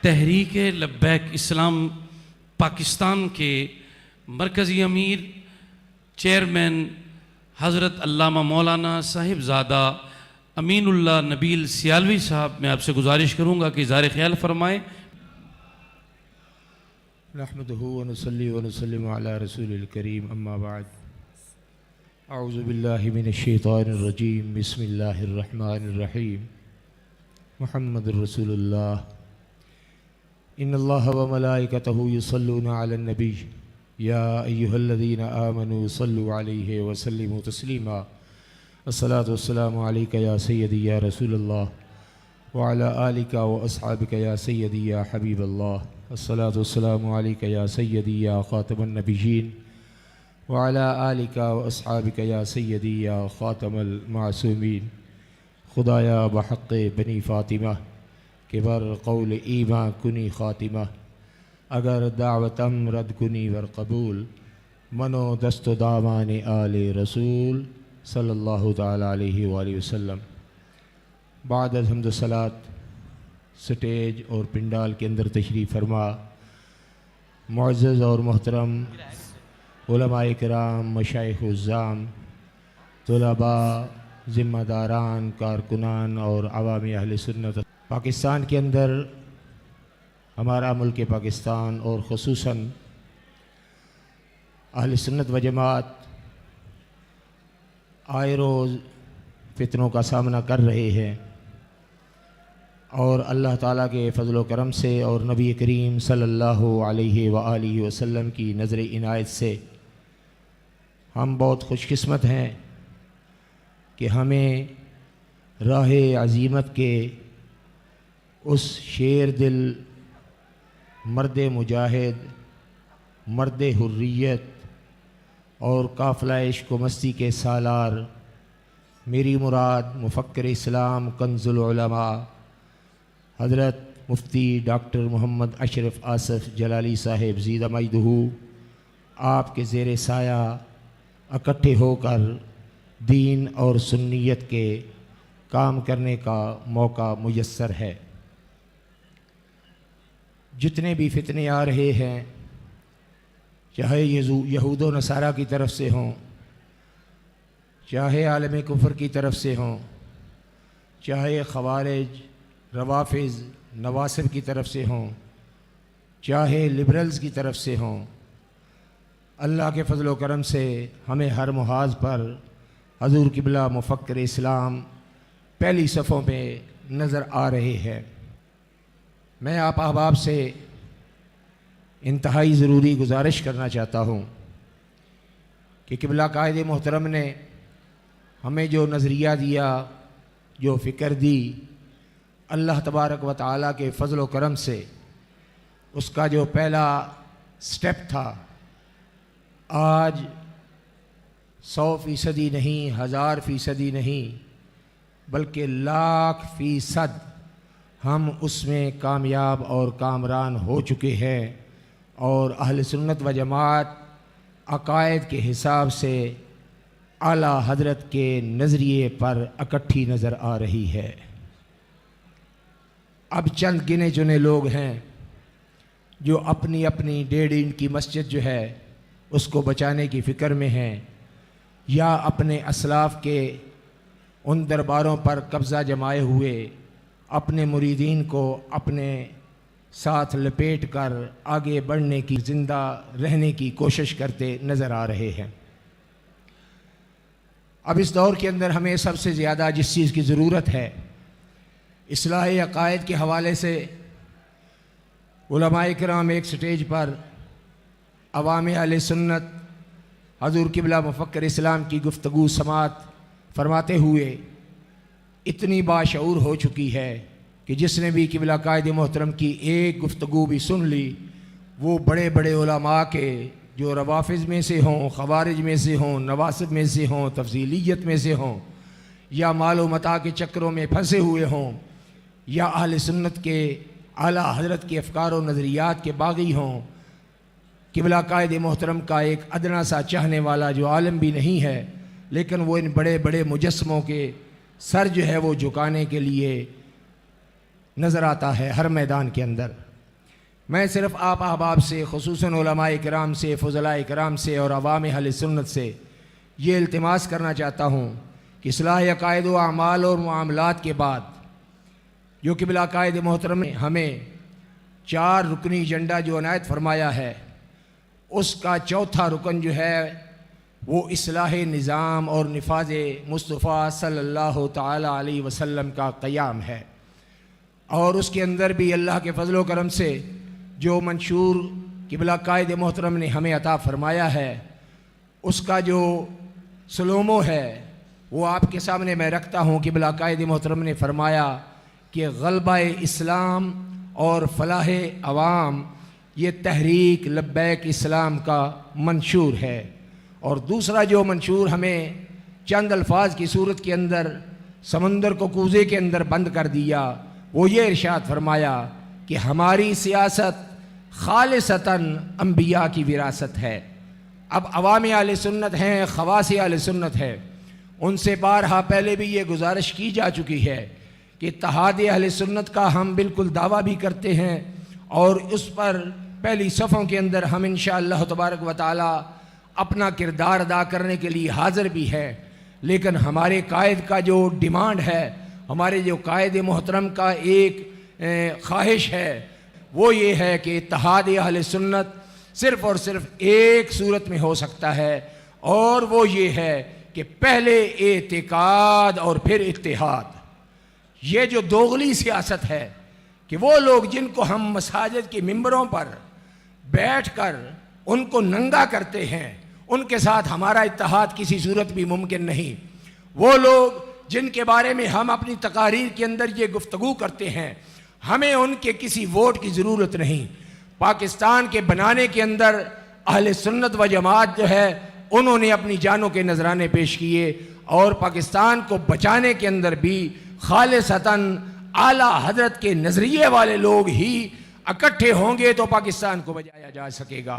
तहरीक लब्बैक इस्लाम पाकिस्तान के मरकज़ी अमीर चेयरमैन हज़रत अल्लामा मौलाना साहिबज़ादा अमीनुल्लाह नबील सियालवी साहब, मैं आपसे गुजारिश करूँगा कि इज़हार ख्याल फरमाएँ। नहमदुहु व नसल्ली व नसल्लिमु अला रसूलिल करीम, अम्मा बाद। अऊज़ु बिल्लाहि मिनश शैतानिर रजीम, बिस्मिल्लाहिर रहमानिर रहीम। मुहम्मदुर रसूलुल्लाह, इन्नल्लाह व मलाइकतहु युसल्लूना अलन नबी, या अय्युहल्लज़ीना आमनू सल्लु अलैहि व सल्लिमू तस्लीमा। अस्सलातु वस्सलामु अलैका या सय्यदी या रसूलल्लाह व अला आलिका व अस्हाबिका या सय्यदी या हबीबल्लाह। अस्सलातु वस्सलामु अलैका या सय्यदी या ख़ातमन नबिय्यीन व अला आलिका व अस्हाबिका या सय्यदी या ख़ातमल मासूमीन। खुदाया बहक़्क़े बनी फ़ातिमा के बर क़ौल ईमा कुनी ख़ातिमा, अगर दावतम रद कुनी वर कबूल, मनो दस्तो दामान आले रसूल सल्लल्लाहु तआला अलैहि वसल्लम। बाद हम्द सलात स्टेज और पिंडाल के अंदर तशरीफ़ फरमा मुअज़्ज़ज़ और मोहतरम उलमाए किराम, मशाइख़-उज़्ज़ाम, तुलबा, ज़िम्मेदारान, कारकुनान और अवामी अहले सुन्नत। पाकिस्तान के अंदर, हमारा मुल्क पाकिस्तान और ख़ुसूसन अहले सुन्नत व जमात आए रोज़ फितनों का सामना कर रहे हैं और अल्लाह ताला के फ़ज़ल व करम से और नबी करीम सल्लल्लाहु अलैहि व आलिहि वसल्लम की नज़र इनायत से हम बहुत खुशकिस्मत हैं कि हमें राह अज़ीमत के उस शेर दिल, मर्द मुजाहिद, मर्द हुर्रियत और काफ़िला इश्क़ व मस्ती के सालार, मेरी मुराद मुफ़क्किर इस्लाम कंज़ुल उलमा हज़रत मुफ्ती डॉक्टर मोहम्मद अशरफ आसफ़ जलाली साहिब ज़ीदा मजदहू, आपके ज़ेर साया इकट्ठे होकर दीन और सुन्नियत के काम करने का मौका मुयस्सर है। जितने भी फितने आ रहे हैं, चाहे यहूद व नसारा की तरफ से हों, चाहे आलम कुफ़र की तरफ से हों, चाहे ख़वारिज, रवाफ़िज़, नवासिब की तरफ से हों, चाहे लिबरल्स की तरफ से हों, अल्लाह के फ़ज़ल व करम से हमें हर मुहाज़ पर हज़ूर क़िबला मुफ़क्किर इस्लाम पहली सफ़ों पे नज़र आ रहे हैं। मैं आप अहबाब से इंतहाई ज़रूरी गुजारिश करना चाहता हूँ कि क़िबला कायद मोहतरम ने हमें जो नज़रिया दिया, जो फ़िक्र दी, अल्लाह तबारक व तआला के फ़ज़ल व करम से उसका जो पहला स्टेप था, आज 100% नहीं, 1000% नहीं, बल्कि 1,00,000% हम उसमें कामयाब और कामरान हो चुके हैं और अहले सुन्नत व जमात अकायद के हिसाब से आला हज़रत के नज़रिए पर इकट्ठी नज़र आ रही है। अब चंद गिने चुने लोग हैं जो अपनी अपनी 1.5 इंच की मस्जिद जो है उसको बचाने की फ़िक्र में हैं, या अपने असलाफ़ के उन दरबारों पर कब्ज़ा जमाए हुए अपने मुरीदीन को अपने साथ लपेट कर आगे बढ़ने की, ज़िंदा रहने की कोशिश करते नज़र आ रहे हैं। अब इस दौर के अंदर हमें सबसे ज़्यादा जिस चीज़ की ज़रूरत है, इस्लाह अक़ायद के हवाले से उलमाए किराम एक स्टेज पर अवाम अहले सुन्नत हज़ूर क़िबला मुफ़क्किर इस्लाम की गुफ्तगू समात फरमाते हुए इतनी बाशऊर हो चुकी है कि जिसने भी क़िबला कायद मोहतरम की एक गुफ्तगू भी सुन ली, वो बड़े बड़े उलमा के जो रवाफ़िज़ में से हों, ख़वारिज में से हों, नवासिब में से हों, तफ़ज़ीलियत में से हों, या मालो मता के चक्रों में फंसे हुए हों, या अहले सुन्नत के आला हज़रत के अफ़कार व नज़रियात के बागी हों, क़िबला कायद मोहतरम का एक अदना सा चाहने वाला जो आलम भी नहीं है, लेकिन वो इन बड़े बड़े मुजस्समों के सर जो है वो झुकाने के लिए नज़र आता है हर मैदान के अंदर। मैं सिर्फ़ आप अहबाब से, खुसूसन उलमाए किराम से, फ़ुज़लाए किराम से और अवाम अहले सुन्नत से ये इल्तिमास करना चाहता हूँ कि इस्लाह अक़ाइद व अमाल और मामलात के बाद जो कि बिला कायद मोहतरम ने हमें 4 रुकनी एजेंडा जो अनायत फरमाया है, उसका चौथा रुकन जो है वो इस्लाह निज़ाम और निफाज़ मुस्तफ़ा सल्लल्लाहु ताला अलैहि वसल्लम का क़याम है। और उसके अंदर भी अल्लाह के फ़ज़ल व करम से जो मंशूर क़िबला कायद मोहतरम ने हमें अता फ़रमाया है, उसका जो सलोमो है वो आपके सामने मैं रखता हूँ। क़िबला कायद मोहतरम ने फ़रमाया कि ग़लबा इस्लाम और फ़लाह अवाम ये तहरीक लब्बैक इस्लाम का मंशूर है। और दूसरा जो मंशूर हमें चंद अल्फाज की सूरत के अंदर समंदर को कूज़े के अंदर बंद कर दिया, वो ये इरशाद फरमाया कि हमारी सियासत खालिसतन अंबिया की विरासत है। अब अवाम आले सुन्नत हैं, ख़वास आले सुन्नत है, उनसे बारहा पहले भी ये गुजारिश की जा चुकी है कि इत्तेहाद अहले सुन्नत का हम बिल्कुल दावा भी करते हैं और उस पर पहली सफ़ों के अंदर हम इंशाअल्लाह तबारक व तआला अपना किरदार अदा करने के लिए हाज़िर भी है। लेकिन हमारे कायद का जो डिमांड है, हमारे जो कायद मोहतरम का एक ख्वाहिश है, वो ये है कि इत्तेहाद अहले सुन्नत सिर्फ़ और सिर्फ एक सूरत में हो सकता है, और वो ये है कि पहले एतिकाद और फिर इत्तेहाद। ये जो दोगली सियासत है कि वो लोग जिनको हम मसाजिद के मिंबरों पर बैठकर उनको नंगा करते हैं, उनके साथ हमारा इत्तेहाद किसी सूरत भी मुमकिन नहीं। वो लोग जिनके बारे में हम अपनी तकारीर के अंदर ये गुफ्तगू करते हैं, हमें उनके किसी वोट की ज़रूरत नहीं। पाकिस्तान के बनाने के अंदर अहले सुन्नत व जमात जो है उन्होंने अपनी जानों के नजराने पेश किए, और पाकिस्तान को बचाने के अंदर भी खालिसतन आला हजरत के नज़रिए वाले लोग ही इकट्ठे होंगे तो पाकिस्तान को बचाया जा सकेगा।